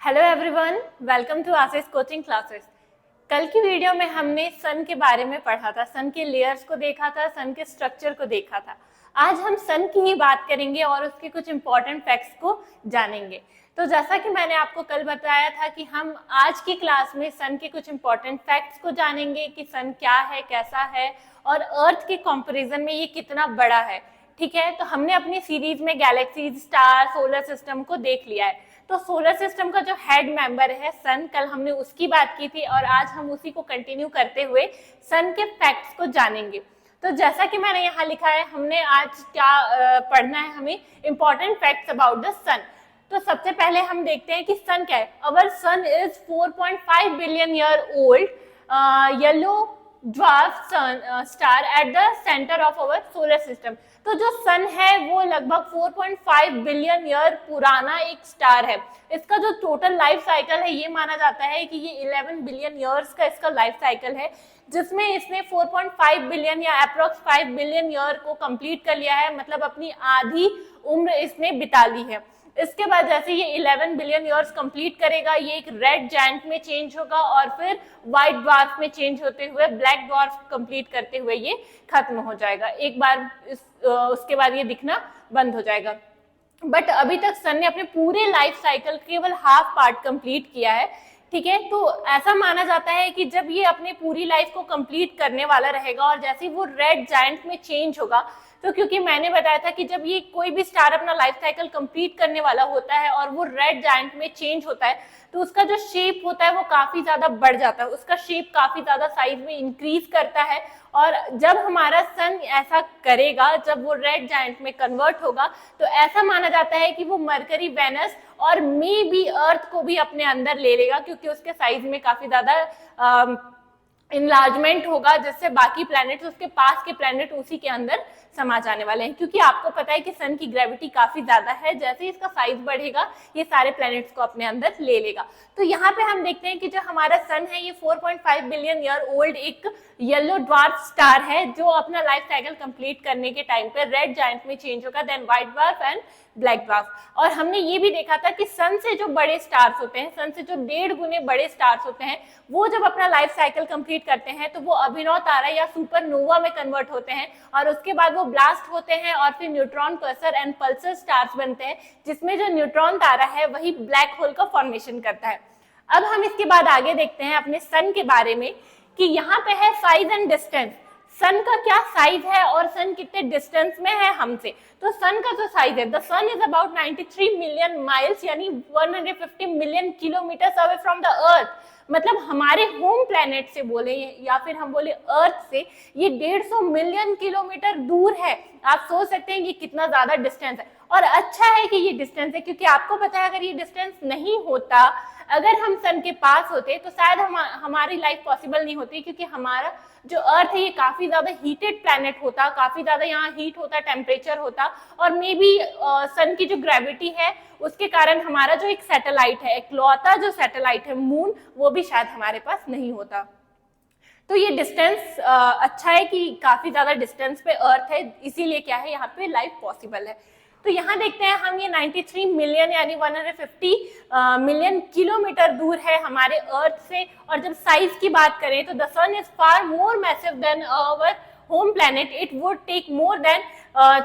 Hello everyone, welcome to Asis coaching classes. कल की video में हमने सन के बारे में पढ़ा था, सन के लेयर्स को देखा था, सन के स्ट्रक्चर को देखा था। आज हम सन की ही बात करेंगे और उसके कुछ इंपॉर्टेंट फैक्ट्स को जानेंगे। तो जैसा कि मैंने आपको कल बताया था कि हम आज की क्लास में सन के कुछ इंपॉर्टेंट फैक्ट्स को जानेंगे कि सन क्या है, कैसा है और अर्थ के कंपैरिजन में ये कितना बड़ा है। ठीक है, तो हमने अपनी सीरीज में गैलेक्सीज, स्टार, सोलर सिस्टम को देख लिया है। तो सोलर सिस्टम का जो हेड मेंबर है सन, कल हमने उसकी बात की थी और आज हम उसी को कंटिन्यू करते हुए सन के फैक्ट्स को जानेंगे। तो जैसा कि मैंने यहाँ लिखा है, हमने आज क्या पढ़ना है, हमें इंपॉर्टेंट फैक्ट्स अबाउट द सन। तो सबसे पहले हम देखते हैं कि सन क्या है। Our sun is 4.5 billion year old yellow dwarf star at the centre of our solar system. तो जो सन है वो लगभग 4.5 बिलियन ईयर पुराना एक स्टार है। इसका जो टोटल लाइफ साइकिल है, ये माना जाता है कि ये 11 बिलियन ईयर्स का इसका लाइफ साइकिल है, जिसमें इसने 4.5 बिलियन या अप्रोक्स 5 बिलियन ईयर को कंप्लीट कर लिया है। मतलब अपनी आधी उम्र इसने बिता ली है। इसके बाद जैसे ये 11 बिलियन ईयर्स कंप्लीट करेगा, ये एक रेड जायंट में चेंज होगा और फिर व्हाइट ड्वार्फ में चेंज होते हुए ब्लैक ड्वार्फ कंप्लीट करते हुए ये खत्म हो जाएगा। एक बार उसके बाद ये दिखना बंद हो जाएगा। बट अभी तक सन ने अपने पूरे लाइफ साइकिल केवल हाफ पार्ट कंप्लीट किया है। ठीक है, तो ऐसा माना जाता है कि जब ये अपनी पूरी लाइफ को कंप्लीट करने वाला रहेगा और जैसे वो रेड जायंट में चेंज होगा, तो क्योंकि मैंने बताया था कि जब ये कोई भी स्टार अपना लाइफ साइकिल कंप्लीट करने वाला होता है और वो रेड जायंट में चेंज होता है, तो उसका जो शेप होता है वो काफी ज्यादा बढ़ जाता है, उसका शेप काफी ज्यादा साइज में इंक्रीज करता है। और जब हमारा सन ऐसा करेगा, जब वो रेड जायंट में कन्वर्ट होगा, तो ऐसा माना जाता है कि वो मरकरी, वेनस और मे बी अर्थ को भी अपने अंदर ले लेगा, क्योंकि उसके साइज में काफी ज्यादा इनलार्जमेंट होगा, जिससे बाकी प्लैनेट्स, उसके पास के प्लैनेट उसी के अंदर समा जाने वाले हैं। क्योंकि आपको पता है कि सन की ग्रेविटी काफी ज्यादा है, जैसे इसका साइज बढ़ेगा ये सारे प्लैनेट्स को अपने अंदर ले लेगा। तो यहाँ पे हम देखते हैं कि जो हमारा सन है ये 4.5 बिलियन ईयर ओल्ड एक येलो ड्वार्फ स्टार है, जो अपना लाइफ साइकिल कंप्लीट करने के टाइम पे रेड जायंट में चेंज होगा, then white dwarf and black dwarf. और हमने ये भी देखा था कि सन से जो बड़े स्टार्स होते हैं, सन से जो 1.5 गुने बड़े स्टार्स होते हैं, वो जब अपना लाइफ साइकिल कंप्लीट करते हैं तो वो अभिनव तारा या सुपरनोवा में कन्वर्ट होते हैं और उसके बाद वो ब्लास्ट होते हैं और फिर neutron cluster and Pulsar stars बनते हैं, जिसमें जो न्यूट्रॉन तारा है वही ब्लैक होल का फॉर्मेशन करता है। अब हम इसके बाद आगे देखते हैं अपने सन के बारे में कि यहाँ पे है साइज एंड डिस्टेंस। सन का क्या साइज है और सन कितने डिस्टेंस में है हमसे। तो सन का जो साइज है, the sun is about 93 million miles यानी 150 million kilometre away from the earth. मतलब हमारे होम प्लेनेट से बोले या फिर हम बोले अर्थ से, ये 150 मिलियन किलोमीटर दूर है। आप सोच सकते हैं ये कितना ज्यादा डिस्टेंस है। और अच्छा है कि ये डिस्टेंस है, क्योंकि आपको पता है अगर ये डिस्टेंस नहीं होता, अगर हम सन के पास होते तो शायद हमारी लाइफ पॉसिबल नहीं होती, क्योंकि हमारा जो अर्थ है ये काफी ज्यादा हीटेड प्लैनेट होता, काफी ज्यादा यहाँ हीट होता, टेम्परेचर होता, और मे बी सन की जो ग्रेविटी है उसके कारण हमारा जो एक सैटेलाइट है, इकलौता जो सैटेलाइट है मून, वो भी शायद हमारे पास नहीं होता। तो ये डिस्टेंस अच्छा है कि काफी ज्यादा डिस्टेंस पे अर्थ है, इसीलिए क्या है यहाँ पे लाइफ पॉसिबल है। तो यहाँ देखते हैं हम, ये 93 मिलियन यानी 150 मिलियन किलोमीटर दूर है हमारे अर्थ से। और जब साइज की बात करें तो the sun is far more massive than our home planet. It would take more than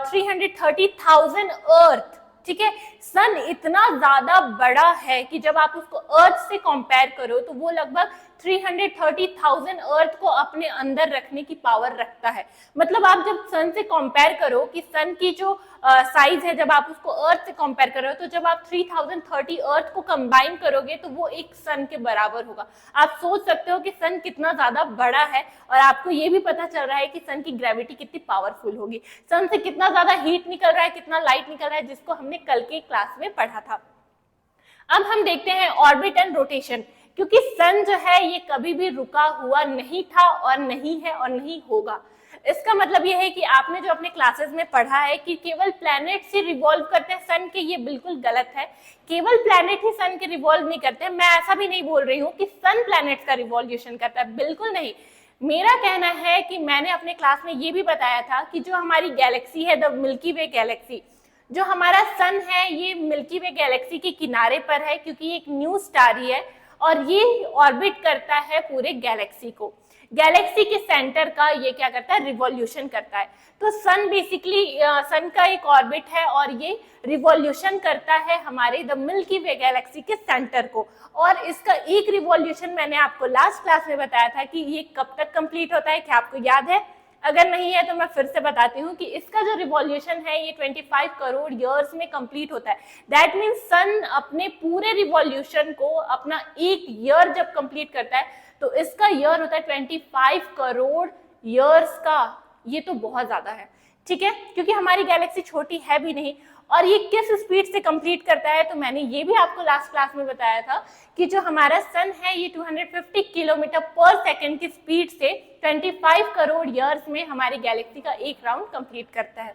330,000 earth. ठीक है, सन इतना ज्यादा बड़ा है कि जब आप उसको अर्थ से कंपेयर करो तो वो लगभग 330,000 अर्थ को अपने अंदर रखने की पावर रखता है। मतलब आप जब सन से कंपेयर करो कि सन की जो साइज है, जब आप उसको अर्थ से कंपेयर करो, तो जब आप 3030 अर्थ को कंबाइन करोगे तो वो एक सन के बराबर होगा। आप सोच सकते हो कि सन कितना ज्यादा बड़ा है, और आपको ये भी पता चल रहा है कि सन की ग्रेविटी कितनी पावरफुल होगी, सन से कितना ज्यादा हीट निकल रहा है, कितना लाइट निकल रहा है, जिसको हमने कल के क्लास में पढ़ा था। अब हम देखते हैं ऑर्बिट एंड रोटेशन। क्योंकि सन जो है ये कभी भी रुका हुआ नहीं था और नहीं है और नहीं होगा। इसका मतलब ये है कि आपने जो अपने क्लासेस में पढ़ा है कि केवल प्लैनेट से रिवॉल्व करते हैं सन के, ये बिल्कुल गलत है। केवल प्लैनेट ही सन के रिवॉल्व नहीं करते हैं। मैं ऐसा भी नहीं बोल रही हूँ कि सन प्लैनेट का रिवॉल्यूशन करता है, बिल्कुल नहीं। मेरा कहना है कि मैंने अपने क्लास में ये भी बताया था कि जो हमारी गैलेक्सी है, द मिल्की वे गैलेक्सी, जो हमारा सन है ये मिल्की वे गैलेक्सी के किनारे पर है, क्योंकि ये एक न्यू स्टार ही है और ये ऑर्बिट करता है पूरे गैलेक्सी को। गैलेक्सी के सेंटर का ये क्या करता है, रिवॉल्यूशन करता है। तो सन बेसिकली सन का एक ऑर्बिट है और ये रिवॉल्यूशन करता है हमारे द मिल्की वे गैलेक्सी के सेंटर को। और इसका एक रिवॉल्यूशन मैंने आपको लास्ट क्लास में बताया था कि ये कब तक कंप्लीट होता है, क्या आपको याद है? अगर नहीं है तो मैं फिर से बताती हूँ कि इसका जो रिवॉल्यूशन है ये 25 करोड़ ईयर्स में कंप्लीट होता है। दैट मीन्स सन अपने पूरे रिवॉल्यूशन को अपना एक ईयर जब कंप्लीट करता है तो इसका ईयर होता है 25 करोड़ ईयर्स का। ये तो बहुत ज्यादा है, ठीक है, क्योंकि हमारी गैलेक्सी छोटी है भी नहीं। और ये किस स्पीड से कंप्लीट करता है तो मैंने ये भी आपको लास्ट क्लास में बताया था कि जो हमारा सन है ये 250 किलोमीटर पर सेकेंड की स्पीड से 25 करोड़ ईयर्स में हमारी गैलेक्सी का एक राउंड कंप्लीट करता है।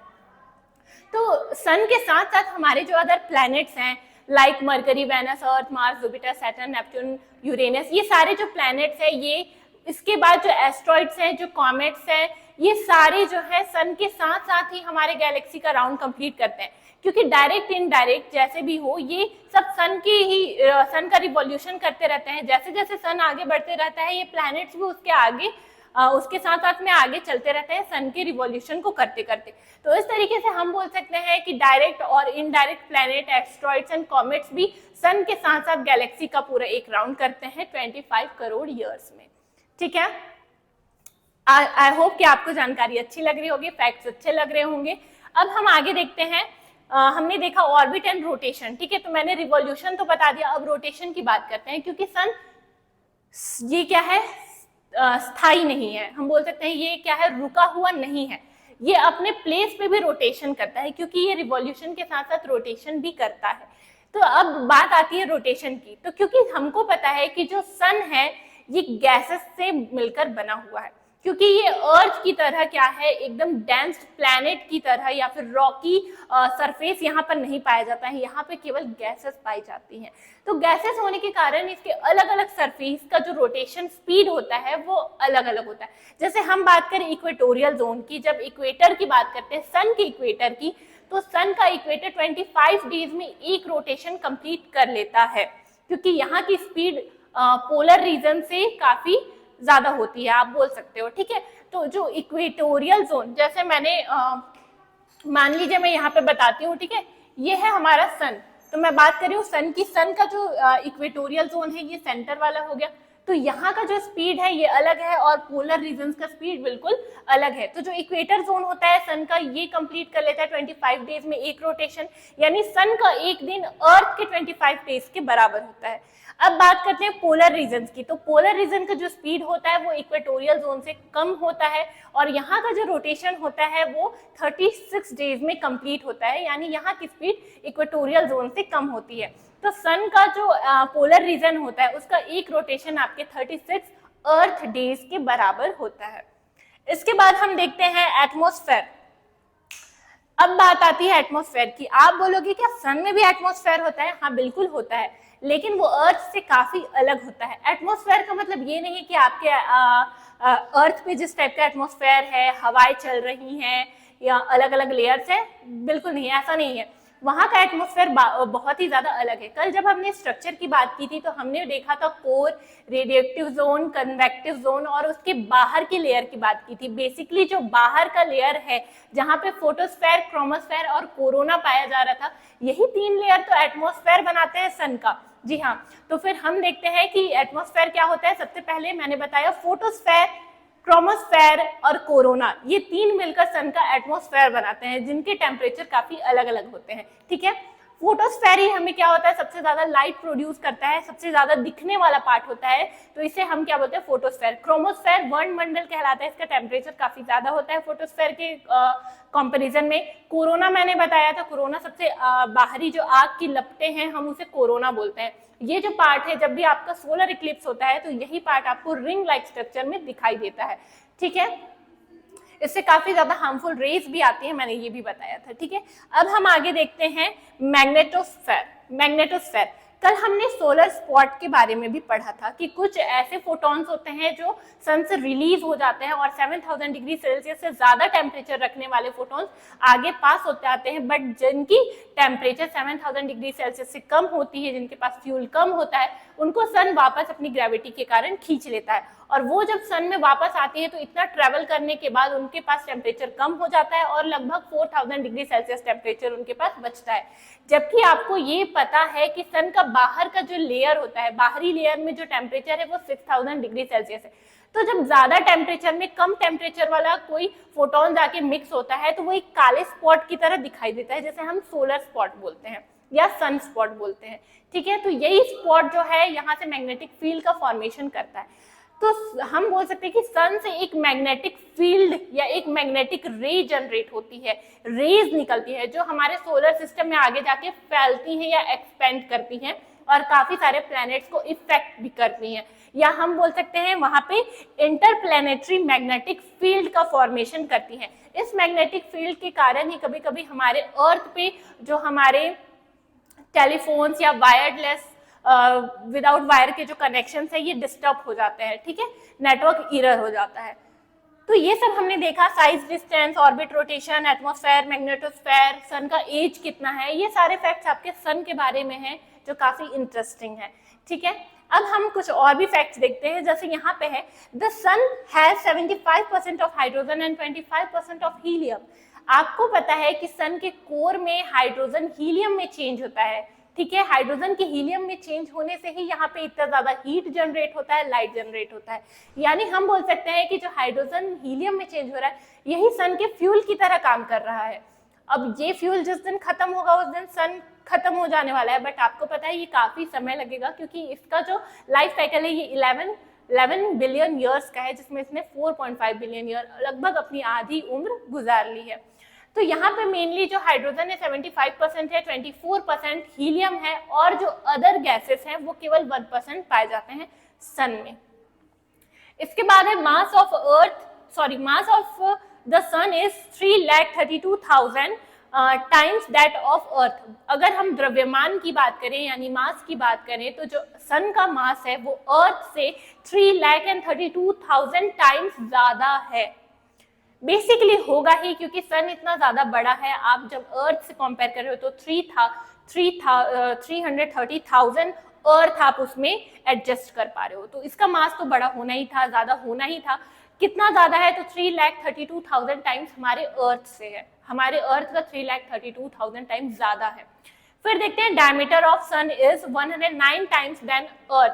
तो सन के साथ साथ हमारे जो अदर प्लैनेट्स हैं like Mercury, Venus, Earth, Mars, Jupiter, Saturn, Neptune, Uranus, ये सारे जो प्लैनेट्स हैं, ये इसके बाद जो एस्ट्रॉइड्स हैं, जो कॉमेट्स हैं, ये सारे जो है सन के साथ साथ ही हमारे गैलेक्सी का राउंड कंप्लीट करते हैं, क्योंकि डायरेक्ट इनडायरेक्ट जैसे भी हो ये सब सन का रिवॉल्यूशन करते रहते हैं। जैसे जैसे सन आगे बढ़ते रहता है ये प्लैनेट्स भी उसके आगे उसके साथ साथ में आगे चलते रहते हैं सन के रिवॉल्यूशन को करते करते। तो इस तरीके से हम बोल सकते हैं कि डायरेक्ट और indirect planet, asteroids and comets भी सन के साथ साथ गैलेक्सी का पूरा एक राउंड करते हैं 25 करोड़ ईयर्स में, ठीक है। आई होप कि आपको जानकारी अच्छी लग रही होगी, फैक्ट्स अच्छे लग रहे होंगे। अब हम आगे देखते हैं। हमने देखा ऑर्बिट एंड रोटेशन, ठीक है, तो मैंने रिवॉल्यूशन तो बता दिया। अब रोटेशन की बात करते हैं, क्योंकि सन ये क्या है, स्थायी नहीं है, हम बोल सकते हैं ये क्या है, रुका हुआ नहीं है, ये अपने प्लेस पे भी रोटेशन करता है, क्योंकि ये रिवॉल्यूशन के साथ साथ रोटेशन भी करता है। तो अब बात आती है रोटेशन की। तो क्योंकि हमको पता है कि जो सन है ये गैसेस से मिलकर बना हुआ है, क्योंकि ये अर्थ की तरह क्या है, एकदम डेंस प्लैनेट की तरह या फिर रॉकी सरफेस यहाँ पर नहीं पाया जाता है, यहाँ पे केवल गैसेस पाई जाती हैं। तो गैसेस होने के कारण इसके अलग अलग सरफेस का जो रोटेशन स्पीड होता है वो अलग अलग होता है। जैसे हम बात करें इक्वेटोरियल जोन की, जब इक्वेटर की बात करते हैं, सन के इक्वेटर की, तो सन का इक्वेटर 25 डेज में एक रोटेशन कंप्लीट कर लेता है, क्योंकि यहाँ की स्पीड पोलर रीजन से काफी ज्यादा होती है, आप बोल सकते हो, ठीक है। तो जो इक्वेटोरियल जोन, जैसे मैंने मान लीजिए मैं यहाँ पे बताती हूँ, ठीक है, ये है हमारा सन, तो मैं बात कर रही हूँ सन की। सन का जो इक्वेटोरियल जोन है ये सेंटर वाला हो गया, तो यहाँ का जो स्पीड है ये अलग है और पोलर रीजन्स का स्पीड बिल्कुल अलग है। तो जो इक्वेटर जोन होता है सन का, ये कंप्लीट कर लेता है 25 डेज में एक रोटेशन, यानी सन का एक दिन अर्थ के 25 डेज के बराबर होता है। अब बात करते हैं पोलर रीजन्स की। तो पोलर रीजन का जो स्पीड होता है वो इक्वेटोरियल जोन से कम होता है और यहाँ का जो रोटेशन होता है वो 36 डेज में कंप्लीट होता है, यानी यहाँ की स्पीड इक्वेटोरियल जोन से कम होती है। तो सन का जो पोलर रीजन होता है उसका एक रोटेशन आपके 36 अर्थ डेज के बराबर होता है। इसके बाद हम देखते हैं एटमॉस्फेयर। अब बात आती है एटमॉस्फेयर की। आप बोलोगे क्या सन में भी एटमॉस्फेयर होता है? हाँ बिल्कुल होता है, लेकिन वो अर्थ से काफी अलग होता है। एटमॉस्फेयर का मतलब ये नहीं है कि आपके अर्थ पे जिस टाइप का एटमॉस्फेयर है, हवाएं चल रही हैं या अलग अलग लेयर्स है, बिल्कुल नहीं, ऐसा नहीं है। वहाँ का एटमॉस्फेयर बहुत ही ज्यादा अलग है। कल जब हमने स्ट्रक्चर की बात की थी तो हमने देखा था core, radioactive zone, convective zone और उसके बाहर की लेयर की बात की थी। बेसिकली जो बाहर का लेयर है जहाँ पे फोटोस्फेयर, क्रोमोस्फेयर और कोरोना पाया जा रहा था, यही 3 लेयर तो एटमॉस्फेयर बनाते हैं सन का। जी हाँ, तो फिर हम देखते हैं कि एटमॉस्फेयर क्या होता है। सबसे पहले मैंने बताया फोटोस्फेयर, क्रोमोस्फेयर और कोरोना, ये 3 मिलकर सन का एटमॉस्फेयर बनाते हैं, जिनके टेम्परेचर काफी अलग अलग होते हैं, ठीक है। फोटोस्फेयर ही हमें क्या होता है, सबसे ज्यादा लाइट प्रोड्यूस करता है, सबसे ज्यादा दिखने वाला पार्ट होता है, तो इसे हम क्या बोलते हैं, फोटोस्फेयर। क्रोमोस्फेयर वर्णमंडल कहलाता है, इसका टेम्परेचर काफी ज्यादा होता है फोटोस्फेयर के कंपैरिजन में। कोरोना मैंने बताया था, कोरोना सबसे बाहरी जो आग की लपटें हैं हम उसे कोरोना बोलते हैं। ये जो पार्ट है, जब भी आपका सोलर इक्लिप्स होता है तो यही पार्ट आपको रिंग लाइक स्ट्रक्चर में दिखाई देता है, ठीक है। इससे काफी ज्यादा हार्मफुल रेज भी आती है, मैंने ये भी बताया था, ठीक है। अब हम आगे देखते हैं मैग्नेटोस्फेयर। मैग्नेटोस्फेयर कल हमने सोलर स्पॉट के बारे में भी पढ़ा था कि कुछ ऐसे फोटॉन्स होते हैं जो सन से रिलीज हो जाते हैं और 7000 डिग्री सेल्सियस से ज्यादा टेम्परेचर रखने वाले फोटॉन्स आगे पास होते आते हैं, बट जिनकी टेम्परेचर 7000 डिग्री सेल्सियस से कम होती है, जिनके पास फ्यूल कम होता है, उनको सन वापस अपनी ग्रेविटी के कारण खींच लेता है और वो जब सन में वापस आती है तो इतना ट्रेवल करने के बाद उनके पास टेम्परेचर कम हो जाता है और लगभग 4000 डिग्री सेल्सियस टेम्परेचर उनके पास बचता है। जबकि आपको ये पता है कि सन का बाहर का जो लेयर होता है, बाहरी लेयर में जो टेम्परेचर है वो 6000 डिग्री सेल्सियस है। तो जब ज्यादा टेम्परेचर में कम टेम्परेचर वाला कोई फोटोन जाके मिक्स होता है तो वो एक काले स्पॉट की तरह दिखाई देता है, जैसे हम सोलर स्पॉट बोलते हैं या सन स्पॉट बोलते हैं। ठीक है, तो यही स्पॉट जो है यहाँ से मैग्नेटिक फील्ड का फॉर्मेशन करता है। तो हम बोल सकते हैं कि सन से एक मैग्नेटिक फील्ड या एक मैग्नेटिक रे जनरेट होती है, रेज निकलती है जो हमारे सोलर सिस्टम में आगे जाके फैलती हैं या एक्सपेंड करती हैं और काफी सारे प्लैनेट्स को इफेक्ट भी करती हैं, या हम बोल सकते हैं वहां पे इंटरप्लैनेटरी मैग्नेटिक फील्ड का फॉर्मेशन करती हैं। इस मैग्नेटिक फील्ड के कारण ही कभी कभी हमारे अर्थ पे जो हमारे टेलीफोन्स या वायरलेस विदाउट वायर के जो कनेक्शन है ये डिस्टर्ब हो जाते हैं। ठीक है, नेटवर्क एरर हो जाता है। तो ये सब हमने देखा, size, distance, orbit rotation, atmosphere, magnetosphere, sun का एज कितना है, ये सारे फैक्ट्स आपके सन के बारे में हैं जो काफी इंटरेस्टिंग है। ठीक है, अब हम कुछ और भी फैक्ट्स देखते हैं। जैसे यहाँ पे है the sun has 75% of hydrogen and 25% of helium. आपको पता है कि सन के कोर में हाइड्रोजन हीलियम में चेंज होता है। ठीक है, हाइड्रोजन के हीलियम में चेंज होने से ही यहाँ पे इतना ज्यादा हीट जनरेट होता है, लाइट जनरेट होता है। यानी हम बोल सकते हैं कि जो हाइड्रोजन हीलियम में चेंज हो रहा है यही सन के फ्यूल की तरह काम कर रहा है। अब ये फ्यूल जिस दिन खत्म होगा उस दिन सन खत्म हो जाने वाला है, बट आपको पता है ये काफी समय लगेगा क्योंकि इसका जो लाइफ साइकिल है ये 11 बिलियन ईयर्स का है, जिसमें इसने 4.5 बिलियन ईयर लगभग अपनी आधी उम्र गुजार ली है। तो यहाँ पे मेनली जो हाइड्रोजन है 75% है, 24% हीलियम है और जो अदर गैसेस हैं वो केवल 1% पाए जाते हैं सन में। इसके बाद है mass of the sun is 3,32,000 times that of earth. अगर हम द्रव्यमान की बात करें यानी मास की बात करें तो जो सन का मास है वो अर्थ से 3,32,000 टाइम्स ज्यादा है। बेसिकली होगा ही क्योंकि सन इतना ज्यादा बड़ा है। आप जब अर्थ से कंपेयर कर रहे हो तो 330,000 अर्थ आप उसमें एडजस्ट कर पा रहे हो, तो इसका मास तो बड़ा होना ही था, ज्यादा होना ही था। कितना ज्यादा है तो 3,32,000 टाइम्स हमारे अर्थ से है, हमारे अर्थ का 3,32,000 टाइम्स ज्यादा है। फिर देखते हैं diameter of sun is 109 times than Earth.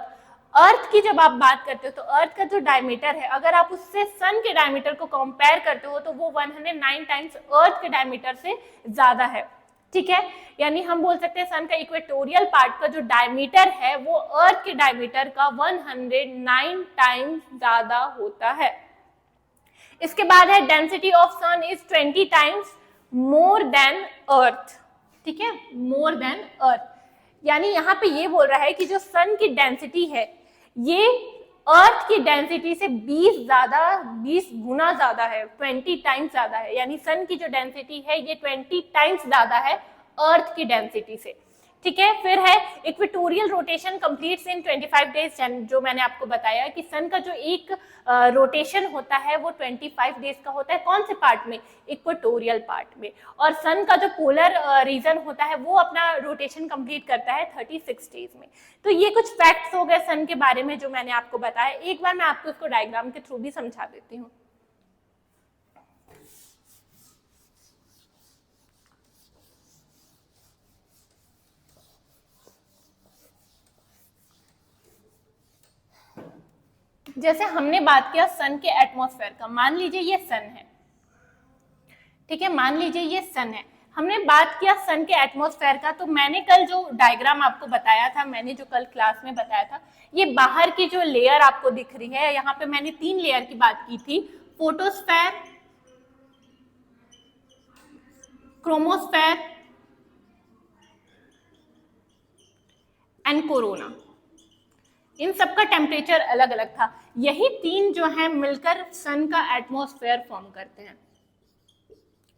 Earth की जब आप बात करते हो तो अर्थ का जो डायमीटर है अगर आप उससे सन के डायमीटर को कंपेयर करते हो तो वो 109 टाइम्स अर्थ के डायमीटर से ज्यादा है। ठीक है, यानी हम बोल सकते हैं सन का इक्वेटोरियल पार्ट का जो डायमीटर है वो अर्थ के डायमीटर का 109 टाइम्स ज्यादा होता है। इसके बाद है density of sun is 20 times more than Earth. ठीक है, मोर देन अर्थ, यानी यहाँ पे ये बोल रहा है कि जो सन की डेंसिटी है ये अर्थ की डेंसिटी से 20 गुना ज्यादा है, 20 टाइम्स ज्यादा है। यानी सन की जो डेंसिटी है ये 20 टाइम्स ज्यादा है अर्थ की डेंसिटी से। ठीक है, फिर है इक्वेटोरियल रोटेशन कंप्लीट्स इन 25 डेज, जो मैंने आपको बताया कि सन का जो एक रोटेशन होता है वो 25 डेज का होता है। कौन से पार्ट में? इक्वेटोरियल पार्ट में। और सन का जो पोलर रीजन होता है वो अपना रोटेशन कंप्लीट करता है 36 डेज में। तो ये कुछ फैक्ट्स हो गए सन के बारे में जो मैंने आपको बताया। एक बार मैं आपको इसको डायग्राम के थ्रू भी समझा देती हूँ। जैसे हमने बात किया सन के एटमॉस्फेयर का, मान लीजिए ये सन है। ठीक है, मान लीजिए ये सन है, हमने बात किया सन के एटमॉस्फेयर का। तो मैंने कल जो डायग्राम आपको बताया था, मैंने जो कल क्लास में बताया था, ये बाहर की जो लेयर आपको दिख रही है, यहाँ पे मैंने 3 लेयर की बात की थी, फोटोस्फेयर, क्रोमोस्फेयर एंड कोरोना। इन सबका टेम्परेचर अलग अलग था। यही 3 जो है मिलकर सन का एटमॉस्फेयर फॉर्म करते हैं,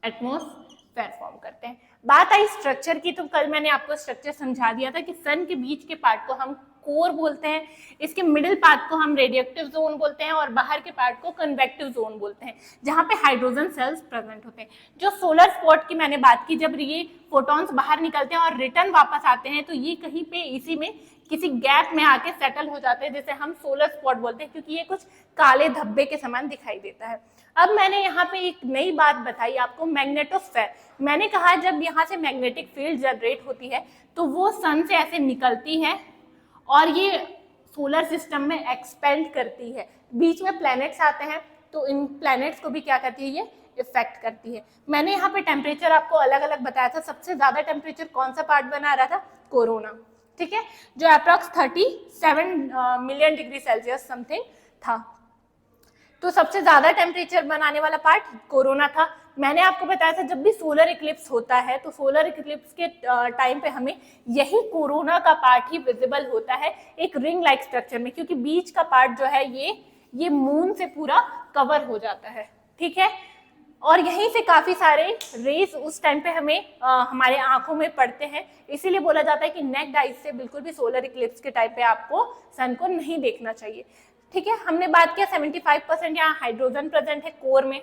एटमॉस्फेयर। स्फीयर फॉर्म करते हैं। बात आई स्ट्रक्चर की, तो कल मैंने आपको स्ट्रक्चर समझा दिया था कि सन के बीच के पार्ट को हम कोर बोलते हैं, इसके मिडिल पार्ट को हम रेडिएक्टिव जोन बोलते हैं और बाहर के पार्ट को कन्वेक्टिव जोन बोलते हैं, जहां पे हाइड्रोजन सेल्स प्रेजेंट होते हैं। जो सोलर स्पॉट की मैंने बात की, जब ये फोटॉन्स बाहर निकलते हैं और रिटर्न वापस आते हैं तो ये कहीं पे इसी में किसी गैप में आके सेटल हो जाते हैं, जिसे हम सोलर स्पॉट बोलते हैं, क्योंकि ये कुछ काले धब्बे के समान दिखाई देता है। अब मैंने यहाँ पे एक नई बात बताई आपको, मैग्नेटोस्फेयर। मैंने कहा जब यहाँ से मैग्नेटिक फील्ड जनरेट होती है तो वो सन से ऐसे निकलती है और ये सोलर सिस्टम में एक्सपेंड करती है, बीच में प्लैनेट्स आते हैं तो इन प्लैनेट्स को भी क्या करती है, ये इफेक्ट करती है। मैंने यहाँ पे टेम्परेचर आपको अलग अलग बताया था। सबसे ज्यादा टेम्परेचर कौन सा पार्ट बना रहा था, कोरोना, ठीक है, जो approx 37 million degree Celsius something था। तो सबसे ज्यादा टेम्परेचर बनाने वाला पार्ट कोरोना था। मैंने आपको बताया था जब भी सोलर इक्लिप्स होता है तो सोलर इक्लिप्स के टाइम पे हमें यही कोरोना का पार्ट ही विजिबल होता है एक रिंग लाइक स्ट्रक्चर में, क्योंकि बीच का पार्ट जो है ये मून से पूरा कवर हो जाता है, ठीक है। और यहीं से काफी सारे रेज उस टाइम पे हमें हमारे आंखों में पड़ते हैं, इसीलिए बोला जाता है कि नेक्ड आइज से बिल्कुल भी सोलर इक्लिप्स के टाइम पे आपको सन को नहीं देखना चाहिए, ठीक है। हमने बात किया 75% यहाँ हाइड्रोजन प्रेजेंट है कोर में,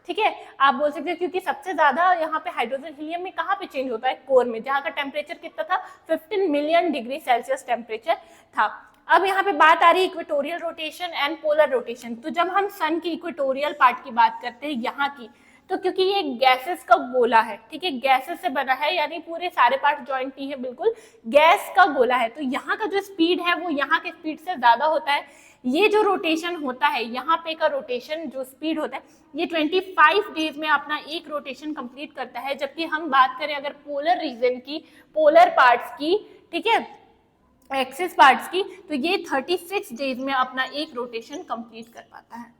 ठीक है। आप बोल सकते हो क्योंकि सबसे ज्यादा यहाँ पे हाइड्रोजन हीलियम में कहाँ पे चेंज होता है, कोर में, जहाँ का टेम्परेचर कितना था, 15 मिलियन डिग्री सेल्सियस टेम्परेचर था। अब यहाँ पे बात आ रही है equatorial rotation and polar rotation. तो जब हम सन की इक्वेटोरियल पार्ट की बात करते हैं यहाँ की, तो क्योंकि ये गैसेस का गोला है, ठीक है, गैसेस से बना है, यानी पूरे सारे पार्ट जॉइंट नहीं है, बिल्कुल गैस का गोला है, तो यहाँ का जो स्पीड है वो यहाँ के स्पीड से ज्यादा होता है। ये जो रोटेशन होता है यहाँ पे का रोटेशन जो स्पीड होता है ये 25 डेज में अपना एक रोटेशन कंप्लीट करता है, जबकि हम बात करें अगर पोलर रीजन की, पोलर पार्ट्स की, ठीक है, एक्सिस पार्ट्स की, तो ये 36 डेज में अपना एक रोटेशन कंप्लीट कर पाता है,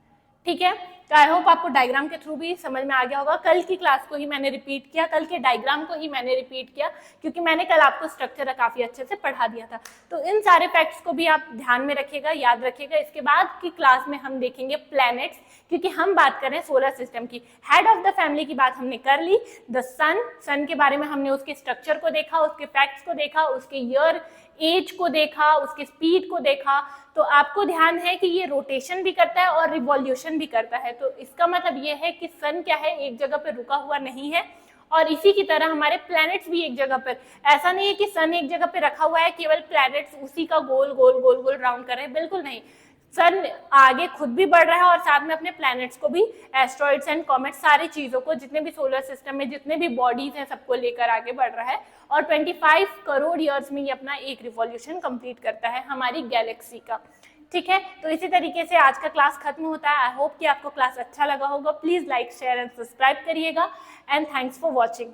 ठीक है। तो आई होप आपको डायग्राम के थ्रू भी समझ में आ गया होगा। कल की क्लास को ही मैंने रिपीट किया, कल के डायग्राम को ही मैंने रिपीट किया, क्योंकि मैंने कल आपको स्ट्रक्चर काफी अच्छे से पढ़ा दिया था। तो इन सारे फैक्ट्स को भी आप ध्यान में रखिएगा, याद रखिएगा। इसके बाद की क्लास में हम देखेंगे प्लैनेट्स, क्योंकि हम बात कर रहे हैं सोलर सिस्टम की। हेड ऑफ द फैमिली की बात हमने कर ली, द सन के बारे में हमने उसके स्ट्रक्चर को देखा, उसके फैक्ट्स को देखा, उसके ईयर एज को देखा, उसके स्पीड को देखा। तो आपको ध्यान है कि ये रोटेशन भी करता है और रिवॉल्यूशन भी करता है, तो इसका मतलब ये है कि सन क्या है, एक जगह पे रुका हुआ नहीं है। और इसी की तरह हमारे प्लैनेट्स भी एक जगह पर, ऐसा नहीं है कि सन एक जगह पे रखा हुआ है, केवल प्लैनेट्स उसी का गोल गोल गोल गोल राउंड कर रहे हैं, बिल्कुल नहीं। सन आगे खुद भी बढ़ रहा है और साथ में अपने प्लैनेट्स को भी, एस्ट्रॉइड्स एंड कॉमेट्स, सारी चीजों को, जितने भी सोलर सिस्टम में जितने भी बॉडीज हैं सबको लेकर आगे बढ़ रहा है। और 25 करोड़ ईयर्स में ये अपना एक रिवॉल्यूशन कंप्लीट करता है हमारी गैलेक्सी का, ठीक है। तो इसी तरीके से आज का क्लास खत्म होता है। आई होप कि आपको क्लास अच्छा लगा होगा। Please like, share and subscribe करिएगा एंड थैंक्स फॉर वॉचिंग।